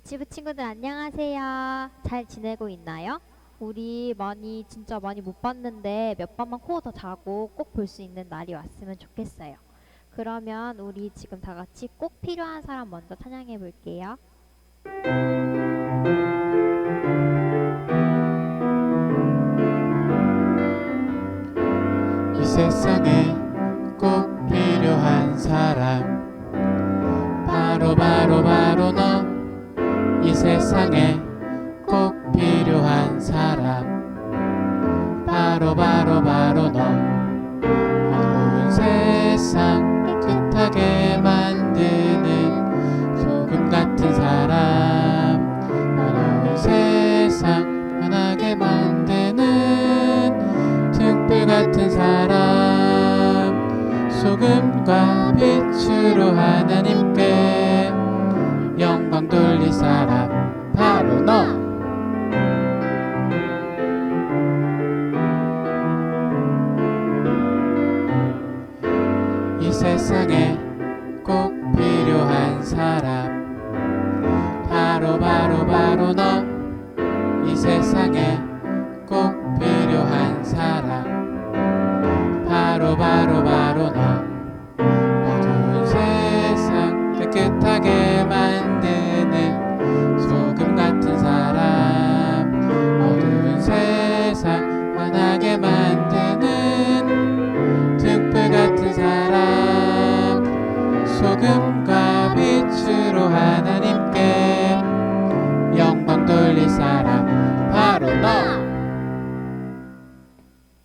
유치부 친구들 안녕하세요. 잘 지내고 있나요? 우리 진짜 많이 못 봤는데 몇 번만 코어 더 자고 꼭 볼 수 있는 날이 왔으면 좋겠어요. 그러면 우리 지금 다 같이 꼭 필요한 사람 먼저 찬양해 볼게요. 이 세상에 꼭 필요한 사람 바로 너. 이 세상에 꼭 필요한 사람 바로 너. 어두운 세상 깨끗하게 만드는 소금 같은 사람, 어두운 세상 편하게 만드는 등불 같은 사람, 소금과 빛으로 하나님께 영광 돌릴 사람 바로 너. 이 세상에 꼭 필요한 사람 바로 너. 이 세상에 꼭 필요한 사람 바로 너. 어두운 세상 깨끗하게 만드는 소금 같은 사람, 어두운 세상 환하게 만드는 등불 같은 사람, 소금과 빛으로 하나님께 영광 돌릴 사람 바로 너.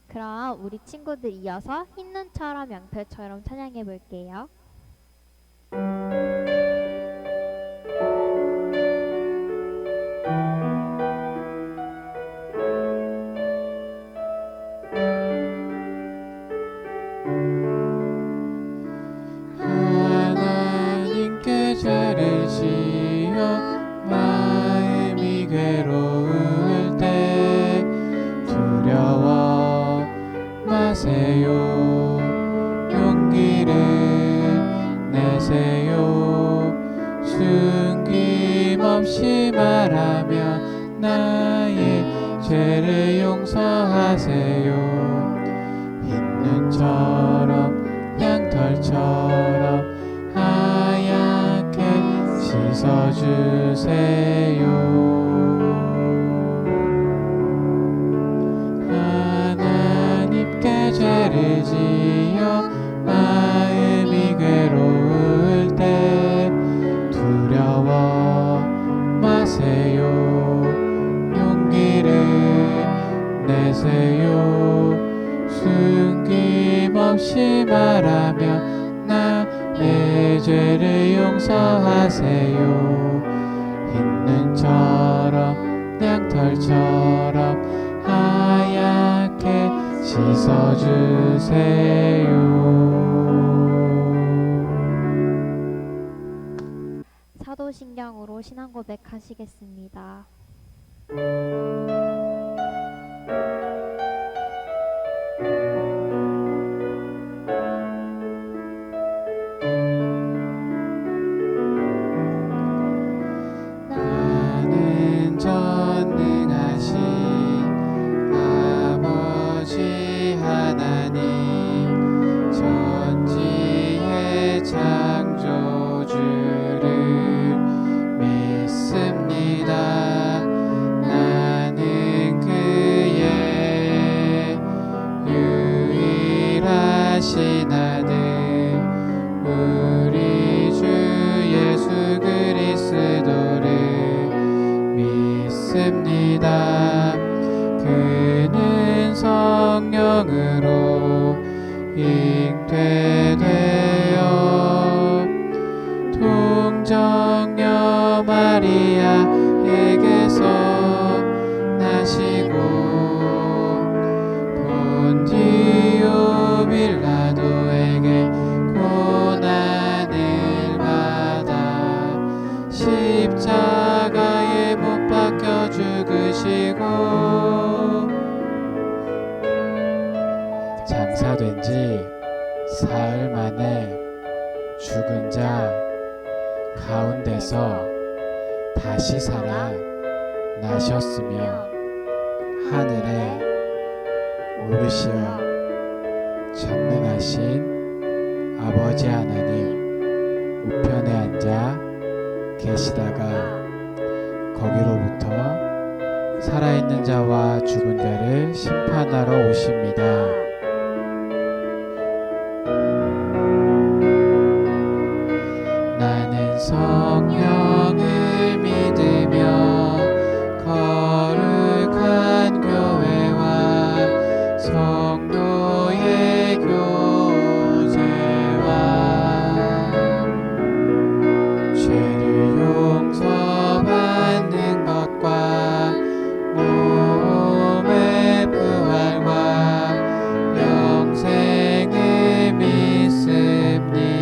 그럼 우리 친구들 이어서 흰눈처럼 양털처럼 찬양해 볼게요. 하나님께 죄를 지어 마음이 괴로울 때 두려워 마세요. 용기를 내세요. 숨김없이 말하며 나의 죄를 용서하세요. 흰눈처럼 양털처럼 하얗게 씻어주세요. 하나님께 죄를 지어 마음이 괴로울 때 두려워 마세요. 용기를 내세요. 숨김없이 말하며 나의 죄를 용서하세요. 흰눈처럼 양털처럼 하얗게 씻어주세요. 사도신경으로 신앙 고백하시겠습니다. 나는 전능하신 아버지 하나님 전지의 창조주를 믿습니다. 나는 그의 유일하신 아들 우리 주 예수 그리스도를 믿습니다. 그는 성령으로 잉태되어 동정녀 마리아에게서 나시고 본디오 빌라도에게 고난을 받아 십자가에 못 박혀 죽으시고 장사된 지 사흘 만에 죽은 자 가운데서 다시 살아 나셨으며 하늘에 오르시어 전능하신 아버지 하나님 우편에 앉아 계시다가 거기로부터 살아있는 자와 죽은 자를 심판하러 오십니다. 나는 성령을 믿으며 거룩한 교회와 성도의 교제와 죄를 용서받는 것과 몸의 부활과 영생을 믿습니다.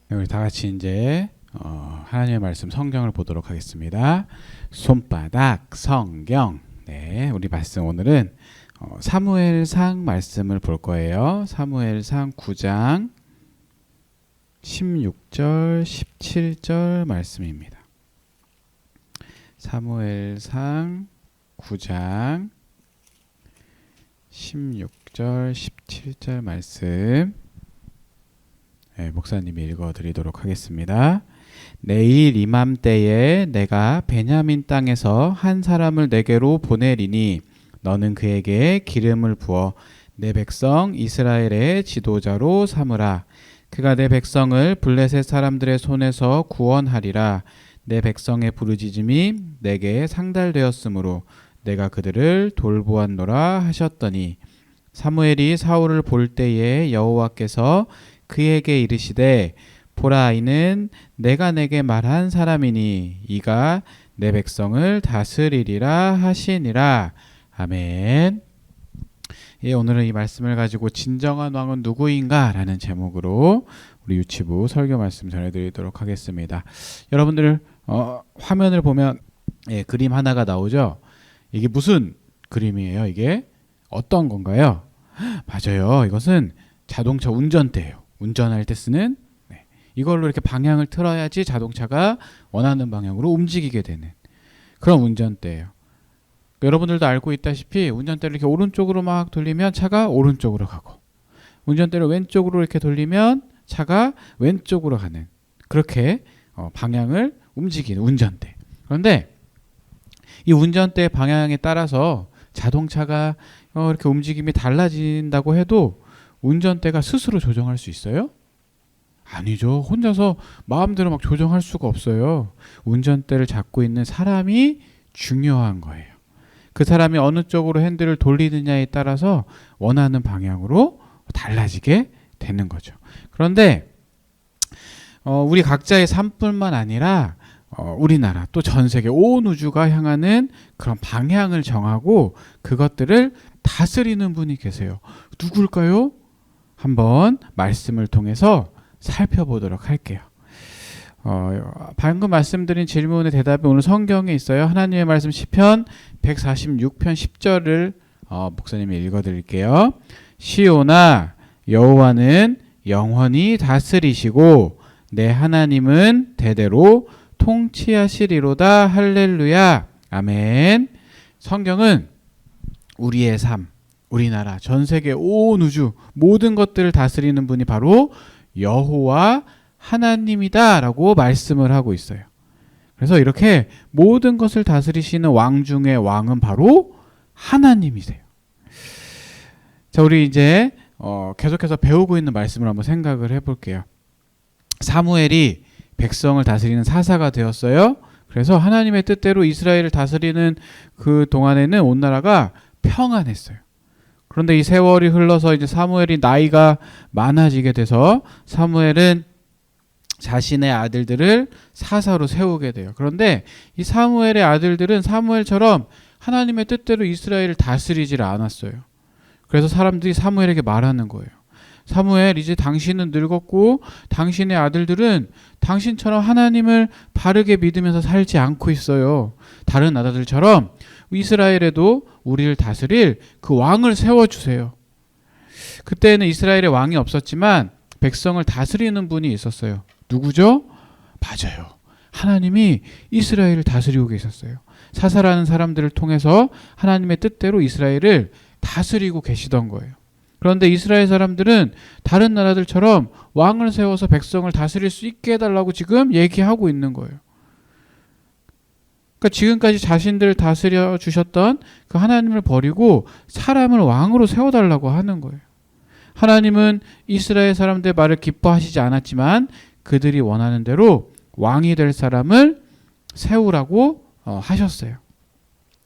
우리 다 같이 이제 하나님의 말씀 성경을 보도록 하겠습니다. 손바닥 성경. 네, 우리 말씀 오늘은 사무엘상 말씀을 볼 거예요. 사무엘상 9장 16절 17절 말씀입니다. 사무엘상 9장 16절 17절 말씀, 네, 목사님이 읽어드리도록 하겠습니다. 내일 이맘때에 내가 베냐민 땅에서 한 사람을 내게로 보내리니 너는 그에게 기름을 부어 내 백성 이스라엘의 지도자로 삼으라. 그가 내 백성을 블레셋 사람들의 손에서 구원하리라. 내 백성의 부르짖음이 내게 상달되었으므로 내가 그들을 돌보았노라 하셨더니 사무엘이 사울을 볼 때에 여호와께서 그에게 이르시되 보라 이는 내가 내게 말한 사람이니 이가 내 백성을 다스리리라 하시니라. 아멘. 예, 오늘은 이 말씀을 가지고 진정한 왕은 누구인가 라는 제목으로 우리 유치부 설교 말씀 전해드리도록 하겠습니다. 여러분들 화면을 보면 그림 하나가 나오죠. 이게 무슨 그림이에요? 이게 어떤 건가요? 맞아요. 이것은 자동차 운전대예요. 운전할 때 쓰는, 이걸로 이렇게 방향을 틀어야지 자동차가 원하는 방향으로 움직이게 되는 그런 운전대예요. 여러분들도 알고 있다시피 운전대를 이렇게 오른쪽으로 막 돌리면 차가 오른쪽으로 가고, 운전대를 왼쪽으로 이렇게 돌리면 차가 왼쪽으로 가는, 그렇게 방향을 움직이는 운전대. 그런데 이 운전대의 방향에 따라서 자동차가 이렇게 움직임이 달라진다고 해도 운전대가 스스로 조정할 수 있어요? 아니죠. 혼자서 마음대로 막 조정할 수가 없어요. 운전대를 잡고 있는 사람이 중요한 거예요. 그 사람이 어느 쪽으로 핸들을 돌리느냐에 따라서 원하는 방향으로 달라지게 되는 거죠. 그런데 우리 각자의 삶뿐만 아니라 우리나라 또 전 세계 온 우주가 향하는 그런 방향을 정하고 그것들을 다스리는 분이 계세요. 누굴까요? 한번 말씀을 통해서 살펴보도록 할게요. 방금 말씀드린 질문의 대답이 오늘 성경에 있어요. 하나님의 말씀 시편 146편 10절을 목사님이 읽어드릴게요. 시온아 여호와는 영원히 다스리시고 내 하나님은 대대로 통치하시리로다. 할렐루야. 아멘. 성경은 우리의 삶, 우리나라, 전 세계 온 우주 모든 것들을 다스리는 분이 바로 여호와 하나님이다 라고 말씀을 하고 있어요. 그래서 이렇게 모든 것을 다스리시는 왕 중의 왕은 바로 하나님이세요. 자, 우리 이제 계속해서 배우고 있는 말씀을 한번 생각을 해볼게요. 사무엘이 백성을 다스리는 사사가 되었어요. 그래서 하나님의 뜻대로 이스라엘을 다스리는 그 동안에는 온 나라가 평안했어요. 그런데 이 세월이 흘러서 이제 사무엘이 나이가 많아지게 돼서 사무엘은 자신의 아들들을 사사로 세우게 돼요. 그런데 이 사무엘의 아들들은 사무엘처럼 하나님의 뜻대로 이스라엘을 다스리질 않았어요. 그래서 사람들이 사무엘에게 말하는 거예요. 사무엘, 이제 당신은 늙었고 당신의 아들들은 당신처럼 하나님을 바르게 믿으면서 살지 않고 있어요. 다른 나라들처럼 이스라엘에도 우리를 다스릴 그 왕을 세워주세요. 그때는 이스라엘에 왕이 없었지만 백성을 다스리는 분이 있었어요. 누구죠? 맞아요. 하나님이 이스라엘을 다스리고 계셨어요. 사사라는 사람들을 통해서 하나님의 뜻대로 이스라엘을 다스리고 계시던 거예요. 그런데 이스라엘 사람들은 다른 나라들처럼 왕을 세워서 백성을 다스릴 수 있게 해달라고 지금 얘기하고 있는 거예요. 그러니까 지금까지 자신들을 다스려 주셨던 그 하나님을 버리고 사람을 왕으로 세워달라고 하는 거예요. 하나님은 이스라엘 사람들의 말을 기뻐하시지 않았지만 그들이 원하는 대로 왕이 될 사람을 세우라고 하셨어요.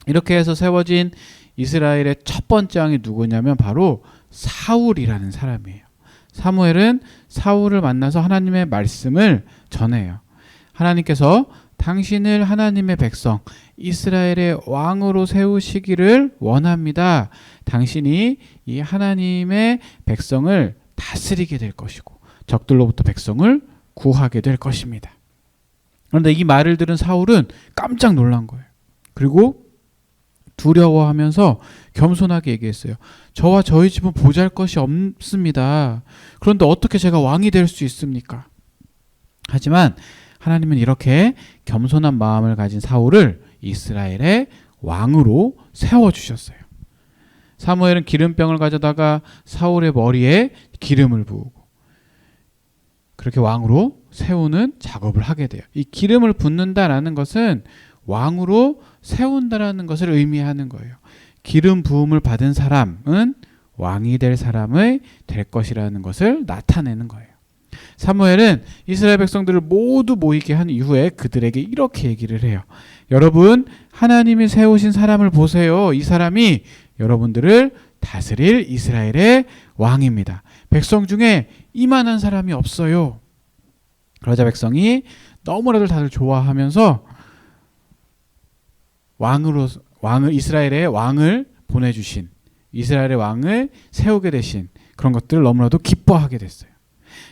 이렇게 해서 세워진 이스라엘의 첫 번째 왕이 누구냐면 바로 사울이라는 사람이에요. 사무엘은 사울을 만나서 하나님의 말씀을 전해요. 하나님께서 당신을 하나님의 백성 이스라엘의 왕으로 세우시기를 원합니다. 당신이 이 하나님의 백성을 다스리게 될 것이고 적들로부터 백성을 구하게 될 것입니다. 그런데 이 말을 들은 사울은 깜짝 놀란 거예요. 그리고 두려워하면서 겸손하게 얘기했어요. 저와 저희 집은 보잘것이 없습니다. 그런데 어떻게 제가 왕이 될 수 있습니까? 하지만 하나님은 이렇게 겸손한 마음을 가진 사울을 이스라엘의 왕으로 세워주셨어요. 사무엘은 기름병을 가져다가 사울의 머리에 기름을 부으고 그렇게 왕으로 세우는 작업을 하게 돼요. 이 기름을 붓는다라는 것은 왕으로 세운다라는 것을 의미하는 거예요. 기름 부음을 받은 사람은 왕이 될 사람의 될 것이라는 것을 나타내는 거예요. 사무엘은 이스라엘 백성들을 모두 모이게 한 이후에 그들에게 이렇게 얘기를 해요. 여러분, 하나님이 세우신 사람을 보세요. 이 사람이 여러분들을 다스릴 이스라엘의 왕입니다. 백성 중에 이만한 사람이 없어요. 그러자 백성이 너무나도 다들 좋아하면서 이스라엘의 왕을 보내주신, 이스라엘의 왕을 세우게 되신 그런 것들을 너무나도 기뻐하게 됐어요.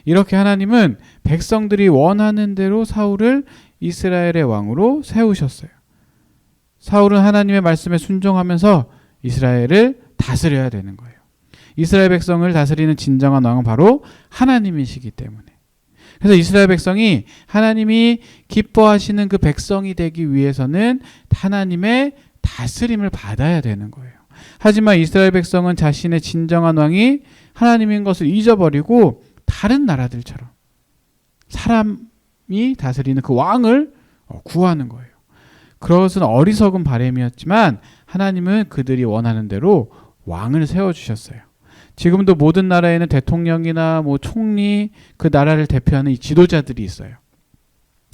이렇게 하나님은 백성들이 원하는 대로 사울을 이스라엘의 왕으로 세우셨어요. 사울은 하나님의 말씀에 순종하면서 이스라엘을 다스려야 되는 거예요. 이스라엘 백성을 다스리는 진정한 왕은 바로 하나님이시기 때문에. 그래서 이스라엘 백성이 하나님이 기뻐하시는 그 백성이 되기 위해서는 하나님의 다스림을 받아야 되는 거예요. 하지만 이스라엘 백성은 자신의 진정한 왕이 하나님인 것을 잊어버리고 다른 나라들처럼 사람이 다스리는 그 왕을 구하는 거예요. 그것은 어리석은 바람이었지만 하나님은 그들이 원하는 대로 왕을 세워주셨어요. 지금도 모든 나라에는 대통령이나 총리, 그 나라를 대표하는 이 지도자들이 있어요.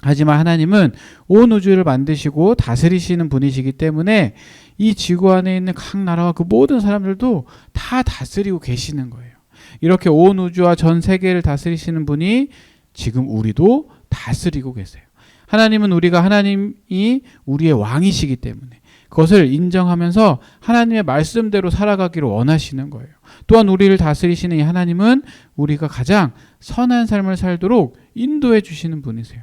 하지만 하나님은 온 우주를 만드시고 다스리시는 분이시기 때문에 이 지구 안에 있는 각 나라와 그 모든 사람들도 다 다스리고 계시는 거예요. 이렇게 온 우주와 전 세계를 다스리시는 분이 지금 우리도 다스리고 계세요. 하나님은 우리가 하나님이 우리의 왕이시기 때문에 그것을 인정하면서 하나님의 말씀대로 살아가기를 원하시는 거예요. 또한 우리를 다스리시는 이 하나님은 우리가 가장 선한 삶을 살도록 인도해 주시는 분이세요.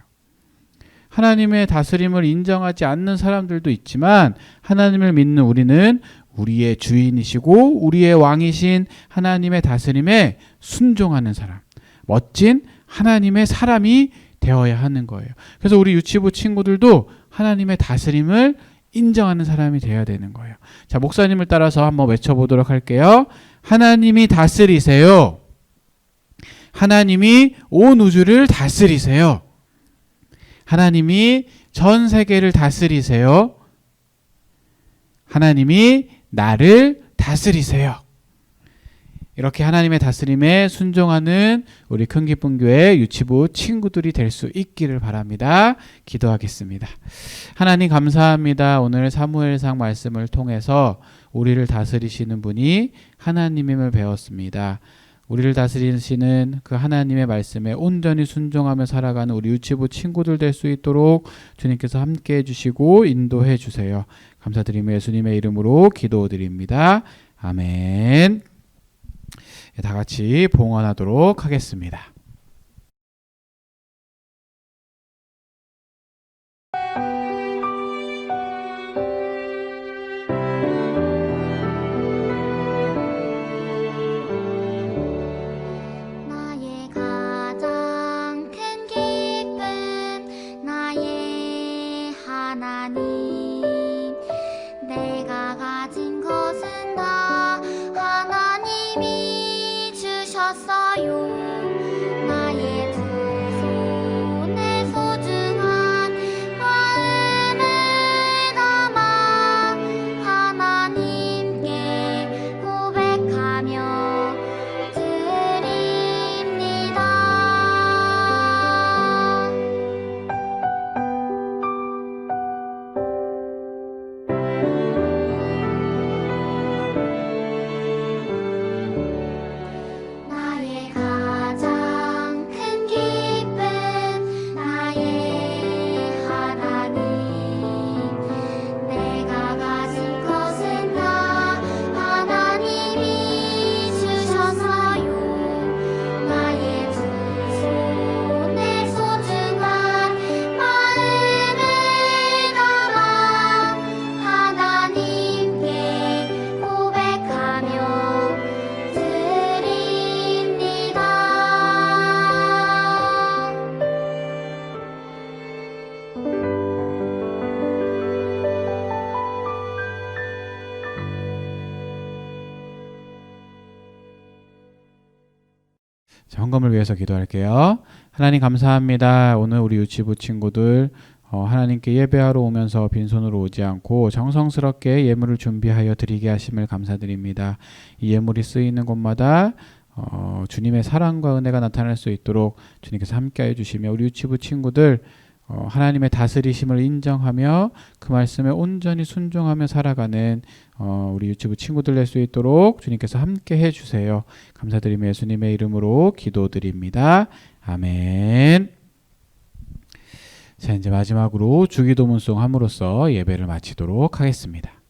하나님의 다스림을 인정하지 않는 사람들도 있지만 하나님을 믿는 우리는 우리의 주인이시고 우리의 왕이신 하나님의 다스림에 순종하는 사람, 멋진 하나님의 사람이 되어야 하는 거예요. 그래서 우리 유치부 친구들도 하나님의 다스림을 인정하는 사람이 되어야 되는 거예요. 자, 목사님을 따라서 한번 외쳐보도록 할게요. 하나님이 다스리세요. 하나님이 온 우주를 다스리세요. 하나님이 전 세계를 다스리세요. 하나님이 나를 다스리세요. 이렇게 하나님의 다스림에 순종하는 우리 큰기쁨교회 유치부 친구들이 될 수 있기를 바랍니다. 기도하겠습니다. 하나님 감사합니다. 오늘 사무엘상 말씀을 통해서 우리를 다스리시는 분이 하나님임을 배웠습니다. 우리를 다스리시는 그 하나님의 말씀에 온전히 순종하며 살아가는 우리 유치부 친구들 될 수 있도록 주님께서 함께해 주시고 인도해 주세요. 감사드리며 예수님의 이름으로 기도드립니다. 아멘. 다 같이 봉헌하도록 하겠습니다. 나의 가장 큰 기쁨 나의 하나님 내가 가진 것은 다 하나님이 주셨어요 나의 두 손에 소중한 마음을 담아 하나님께 고백하며 드립니다. 나의 가장 큰 기쁨 나의 하나님 내가 가진 것은 다 하나님이 주셨어요 나의 두 손에 소중한 마음을 담아 하나님께 고백하며 드립니다. 자, 헌금을 위해서 기도할게요. 하나님 감사합니다. 오늘 우리 유치부 친구들 하나님께 예배하러 오면서 빈손으로 오지 않고 정성스럽게 예물을 준비하여 드리게 하심을 감사드립니다. 이 예물이 쓰이는 곳마다 주님의 사랑과 은혜가 나타날 수 있도록 주님께서 함께해 주시며 우리 유치부 친구들 하나님의 다스리심을 인정하며 그 말씀에 온전히 순종하며 살아가는 우리 유치부 친구들 될 수 있도록 주님께서 함께 해주세요. 감사드리며 예수님의 이름으로 기도드립니다. 아멘. 자, 이제 마지막으로 주기도문송 함으로써 예배를 마치도록 하겠습니다.